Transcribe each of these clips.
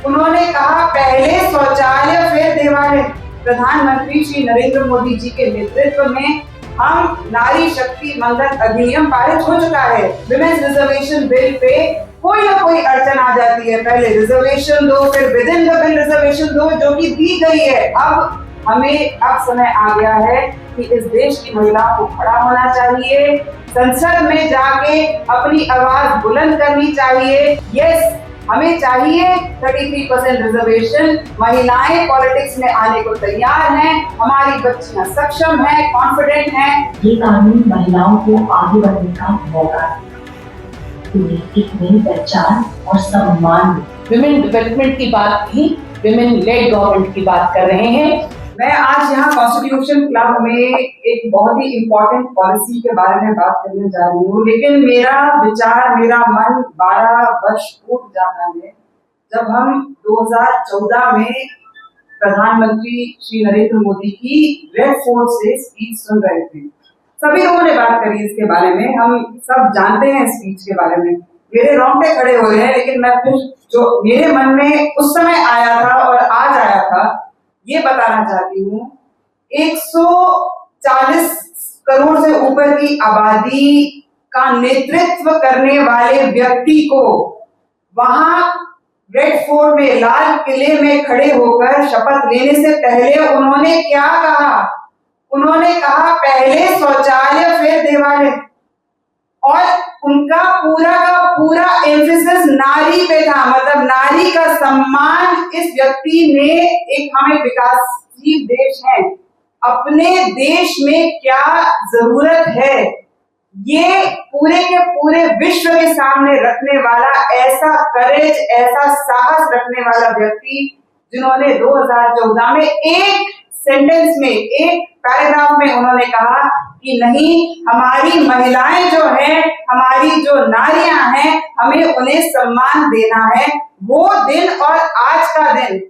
उन्होंने कहा पहले शौचालय फिर देवालय। प्रधानमंत्री श्री नरेंद्र मोदी जी के नेतृत्व में हम नारी शक्ति मंदन अधिनियम पारित हो चुका है। विमेंस रिजर्वेशन बिल पे कोई ना कोई अड़चन आ जाती है, पहले रिजर्वेशन दो, फिर with in the bill reservation दो, जो कि दी गई है। अब समय आ गया है कि इस देश की महिलाओं को खड़ा होना चाहिए, संसद में जाके अपनी आवाज बुलंद करनी चाहिए। यस, हमें चाहिए 33% रिजर्वेशन। महिलाएं पॉलिटिक्स में आने को तैयार हैं, हमारी बच्चियां सक्षम हैं, कॉन्फिडेंट हैं। ये कानून महिलाओं को आगे बढ़ने का मौका है, उन्हें एक नई पहचान और सम्मान। विमेन डेवलपमेंट की बात की, विमेन लेड गवर्नमेंट की बात कर रहे हैं। मैं आज यहाँ कॉन्स्टिट्यूशन क्लब में एक बहुत ही इम्पोर्टेंट पॉलिसी के बारे में बात करने जा रही हूँ, लेकिन मेरा विचार, मेरा मन 12 वर्ष पूर्व जाता है, जब हम 2014 में प्रधानमंत्री श्री नरेंद्र मोदी की रेड फोर्ट से स्पीच सुन रहे थे। सभी लोगों ने बात करी इसके बारे में, हम सब जानते हैं स्पीच के बारे में। मेरे रोंगटे खड़े हो रहे हैं, लेकिन मैं फिर जो मेरे मन में उस समय आया था और आज आया था, ये बताना चाहती हूँ। 140 करोड़ से ऊपर की आबादी का नेतृत्व करने वाले व्यक्ति को वहां रेड फोर्ट में, लाल किले में खड़े होकर शपथ लेने से पहले उन्होंने क्या कहा? उन्होंने कहा पहले शौचालय फिर देवालय। और उनका पूरा का पूरा एम्फेसिस नारी पे था, मतलब नारी का सम्मान। इस व्यक्ति ने एक, हमें विकासशील देश है, अपने देश में क्या जरूरत है, ये पूरे के पूरे विश्व के सामने रखने वाला, ऐसा करेज, ऐसा साहस रखने वाला व्यक्ति, जिन्होंने 2014 में एक सेंटेंस में, एक पैराग्राफ में उन्होंने कहा कि नहीं, हमारी महिलाएं जो हैं, हमारी जो नारियां हैं, हमें उन्हें सम्मान देना है। वो दिन और आज का दिन,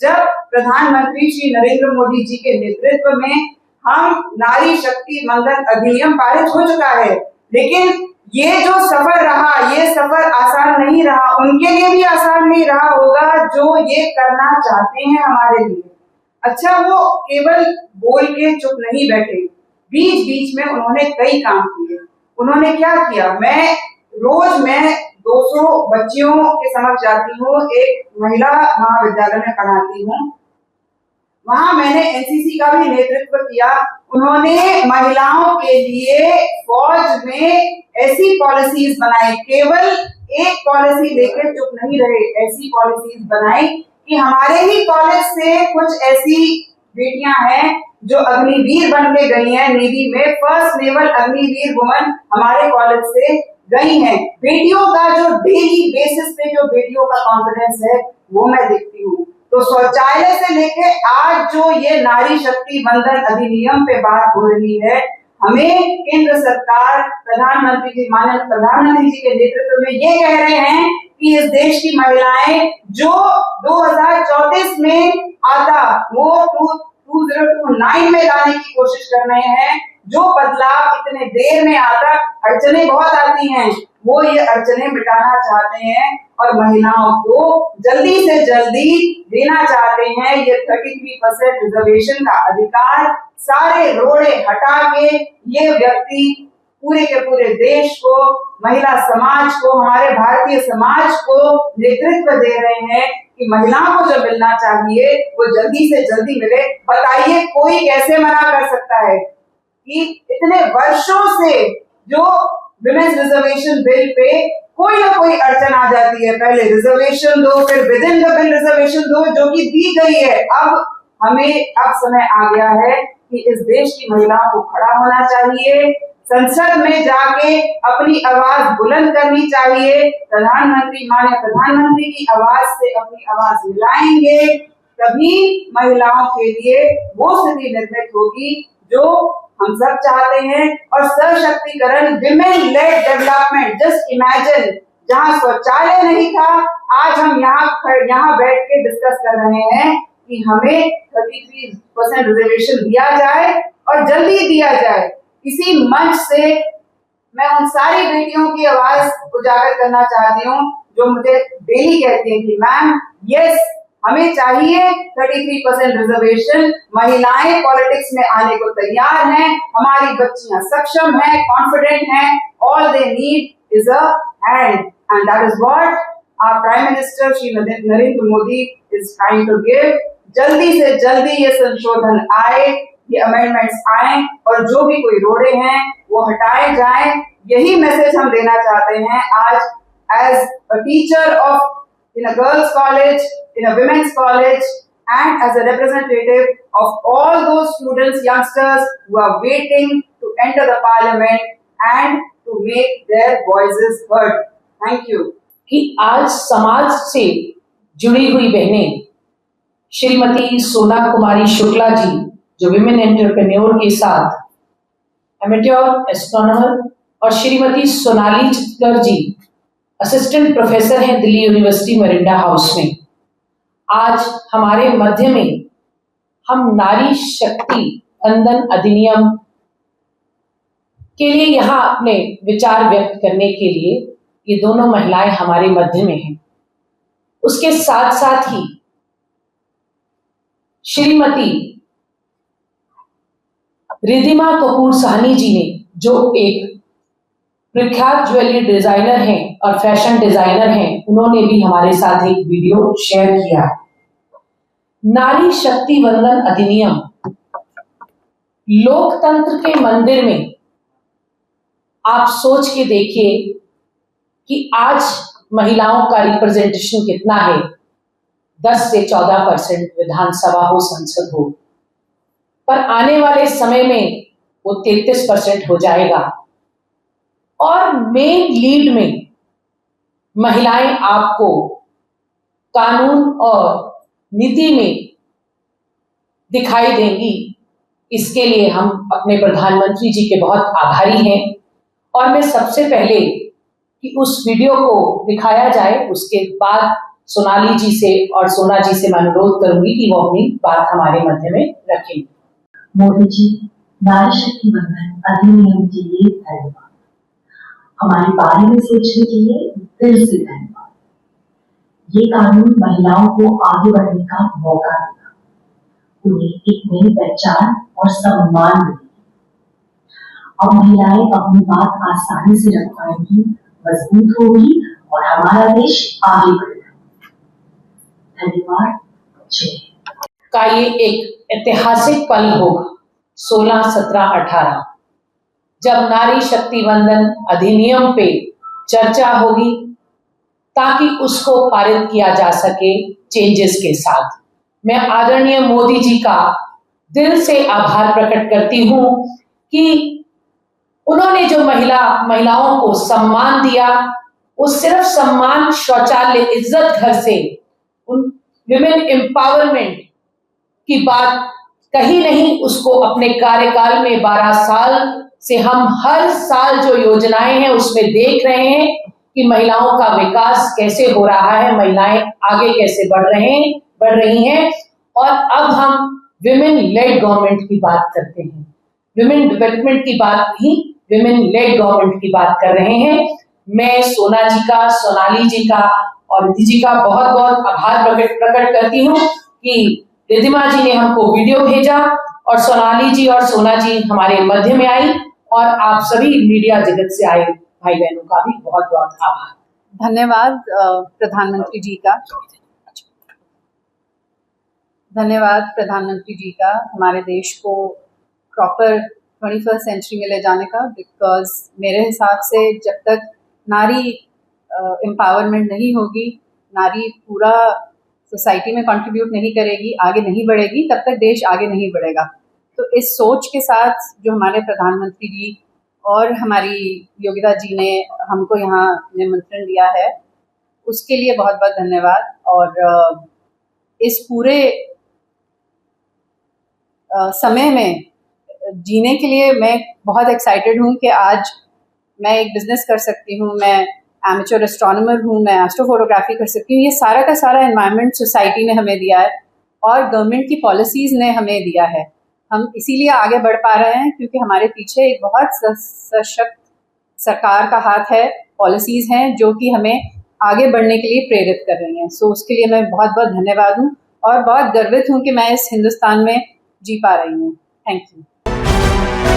जब प्रधानमंत्री श्री नरेंद्र मोदी जी के नेतृत्व में हम नारी शक्ति मंदन अधिनियम पारित हो चुका है, लेकिन ये जो सफर रहा, ये सफर आसान नहीं रहा। उनके लिए भी आसान नहीं रहा होगा जो ये करना चाहते हैं हमारे लिए। अच्छा, वो केवल बोल के चुप नहीं बैठे, बीच बीच में उन्होंने कई काम किए। उन्होंने क्या किया? मैं 200 बच्चियों के समक्ष जाती हूँ, एक महिला महाविद्यालय में पढ़ाती हूँ, वहां मैंने एनसीसी का भी नेतृत्व किया। उन्होंने महिलाओं के लिए फौज में ऐसी पॉलिसीज बनाई, केवल एक पॉलिसी लेकर चुप नहीं रहे, ऐसी पॉलिसीज बनाई कि हमारे ही कॉलेज से कुछ ऐसी बेटियां हैं जो अग्निवीर बन के गई हैं। नेवी में फर्स्ट नेवल अग्निवीर वुमन हमारे कॉलेज से गई हैं। बेटियों का जो डेली बेसिस पे जो बेटियों का कॉन्फिडेंस है, वो मैं देखती हूँ। तो शौचालय से लेके आज जो ये नारी शक्ति मंदन अधिनियम पे बात हो रही है, हमें केंद्र सरकार, प्रधानमंत्री जी, माननीय प्रधानमंत्री जी के नेतृत्व में ये कह रहे हैं कि इस देश की महिलाएं जो 2034 में आता, वो 2029 में लाने की कोशिश कर रहे हैं। जो बदलाव इतने देर में आता, अड़चने बहुत आती हैं, वो ये अड़चने मिटाना चाहते हैं और महिलाओं को जल्दी से जल्दी देना चाहते हैं। ये 33% रिजर्वेशन का अधिकार सारे रोड़े हटा के ये व्यक्ति पूरे के पूरे देश को, महिला समाज को, हमारे भारतीय समाज को नेतृत्व दे रहे हैं कि महिलाओं को जो मिलना चाहिए वो जल्दी से जल्दी मिले। बताइए, कोई कैसे मना कर सकता है कि इतने वर्षों से जो विमेंस रिजर्वेशन बिल पे कोई ना कोई अड़चन आ जाती है, पहले रिजर्वेशन दो, फिर with in the bill reservation दो, जो कि दी गई है। अब समय आ गया है कि इस देश की महिलाओं को खड़ा होना चाहिए, संसद में जाके अपनी आवाज बुलंद करनी चाहिए। प्रधानमंत्री, माननीय प्रधानमंत्री की आवाज से अपनी आवाज मिलाएंगे, तभी महिलाओं के लिए वो स्थिति निर्मित होगी जो हम सब चाहते हैं। और सशक्तिकरण, women lead development, just imagine, जहाँ शौचालय नहीं था, आज हम यहाँ बैठ के डिस्कस कर रहे हैं कि हमें 33% रिजर्वेशन दिया जाए और जल्दी दिया जाए। इसी मंच से मैं उन सारी बेटियों की आवाज उजागर करना चाहती हूँ जो मुझे डेली कहती हैं कि मैम यस, हमें चाहिए 33% रिजर्वेशन, महिलाएं पॉलिटिक्स में आने को तैयार हैं, हमारी बच्चियां सक्षम हैं, कॉन्फिडेंट हैं, all they need is a hand, and that is what our prime minister Shri Narendra Modi is trying to give. जल्दी से जल्दी ये संशोधन आए, ये अमेंडमेंट्स आए और जो भी कोई रोड़े हैं वो हटाए जाएं। यही मैसेज हम देना चाहते हैं आज as a teacher of in a girls college, in a women's college, and as a representative of all those students, youngsters who are waiting to enter the parliament and to make their voices heard. Thank you. कि आज समाज से जुड़ी हुई बहनें श्रीमती सोना कुमारी शुक्ला जी जो women entrepreneur के साथ एमेट्योर एस्ट्रोनॉमर और श्रीमती सोनाली चितकर जी असिस्टेंट प्रोफेसर हैं दिल्ली यूनिवर्सिटी मरिंडा हाउस में, आज हमारे मध्य में हम नारी शक्ति वंदन अधिनियम के लिए यहाँ अपने विचार व्यक्त करने के लिए ये दोनों महिलाएं हमारे मध्य में हैं। उसके साथ साथ ही श्रीमती रिद्धिमा कपूर साहनी जी ने जो एक प्रख्यात ज्वेलरी डिजाइनर हैं और फैशन डिजाइनर हैं, उन्होंने भी हमारे साथ एक वीडियो शेयर किया। नारी शक्ति वंदन अधिनियम लोकतंत्र के मंदिर में आप सोच के देखिए कि आज महिलाओं का रिप्रेजेंटेशन कितना है। 10 से 14% विधानसभा हो, संसद हो, पर आने वाले समय में वो 33% हो जाएगा और मेन लीड में महिलाएं आपको कानून और नीति में दिखाई देंगी। इसके लिए हम अपने प्रधानमंत्री जी के बहुत आभारी हैं और मैं सबसे पहले कि उस वीडियो को दिखाया जाए, उसके बाद सोनाली जी से और सोना जी से मैं अनुरोध करूंगी कि वो अपनी बात हमारे मध्य में रखेंगे। मोदी जी, नारी शक्ति वंदन अधिनियम के लिए धन्यवाद। हमारे बारे में सोचने के लिए दिल से धन्यवाद। ये कानून महिलाओं को आगे बढ़ने का मौका देगा, उन्हें एक नई पहचान और सम्मान मिलेगा। अब महिलाएं अपनी बात आसानी से रख पाएंगी, मजबूत होगी और हमारा देश आगे बढ़ेगा। धन्यवाद। जय का ये एक ऐतिहासिक पल होगा 16, 17, 18 जब नारी शक्ति वंदन अधिनियम पे चर्चा होगी ताकि उसको पारित किया जा सके चेंजेस के साथ। मैं आदरणीय मोदी जी का दिल से आभार प्रकट करती हूँ कि उन्होंने जो महिलाओं को सम्मान दिया, वो सिर्फ सम्मान शौचालय इज्जत घर से उन विमेन एम्पावरमेंट की बात कहीं नहीं, उसको अपने कार्यकाल में 12 साल से हम हर साल जो योजनाएं हैं उसमें देख रहे हैं कि महिलाओं का विकास कैसे हो रहा है, महिलाएं आगे कैसे बढ़ रही हैं। और अब हम विमेन लेड गवर्नमेंट की बात करते हैं, विमेन डेवलपमेंट की बात नहीं, विमेन लेड गवर्नमेंट की बात कर रहे हैं। मैं सोना जी का, सोनाली जी का और रिद्धि जी का बहुत बहुत आभार प्रकट करती हूँ कि रिद्धिमा जी ने हमको वीडियो भेजा और सोनाली जी और सोना जी हमारे मध्य में आई, और आप सभी मीडिया जगत से आए भाई बहनों का भी बहुत बहुत आभार। धन्यवाद प्रधानमंत्री जी का, धन्यवाद प्रधानमंत्री जी का हमारे देश को प्रॉपर 21st सेंचुरी में ले जाने का। बिकॉज मेरे हिसाब से जब तक नारी एम्पावरमेंट नहीं होगी, नारी पूरा सोसाइटी में कंट्रीब्यूट नहीं करेगी, आगे नहीं बढ़ेगी, तब तक देश आगे नहीं बढ़ेगा। तो इस सोच के साथ जो हमारे प्रधानमंत्री जी और हमारी योगिता जी ने हमको यहाँ निमंत्रण दिया है, उसके लिए बहुत बहुत धन्यवाद। और इस पूरे समय में जीने के लिए मैं बहुत एक्साइटेड हूँ कि आज मैं एक बिजनेस कर सकती हूँ, मैं एमेच्योर एस्ट्रोनॉमर हूँ, मैं एस्ट्रोफोटोग्राफी कर सकती हूँ। ये सारा का सारा एनवायरनमेंट सोसाइटी ने हमें दिया है और गवर्नमेंट की पॉलिसीज़ ने हमें दिया है। हम इसीलिए आगे बढ़ पा रहे हैं क्योंकि हमारे पीछे एक बहुत सशक्त सरकार का हाथ है, पॉलिसीज़ हैं जो कि हमें आगे बढ़ने के लिए प्रेरित कर रही हैं। सो उसके लिए मैं बहुत बहुत धन्यवाद हूँ और बहुत गर्वित हूँ कि मैं इस हिंदुस्तान में जी पा रही हूँ। Thank you.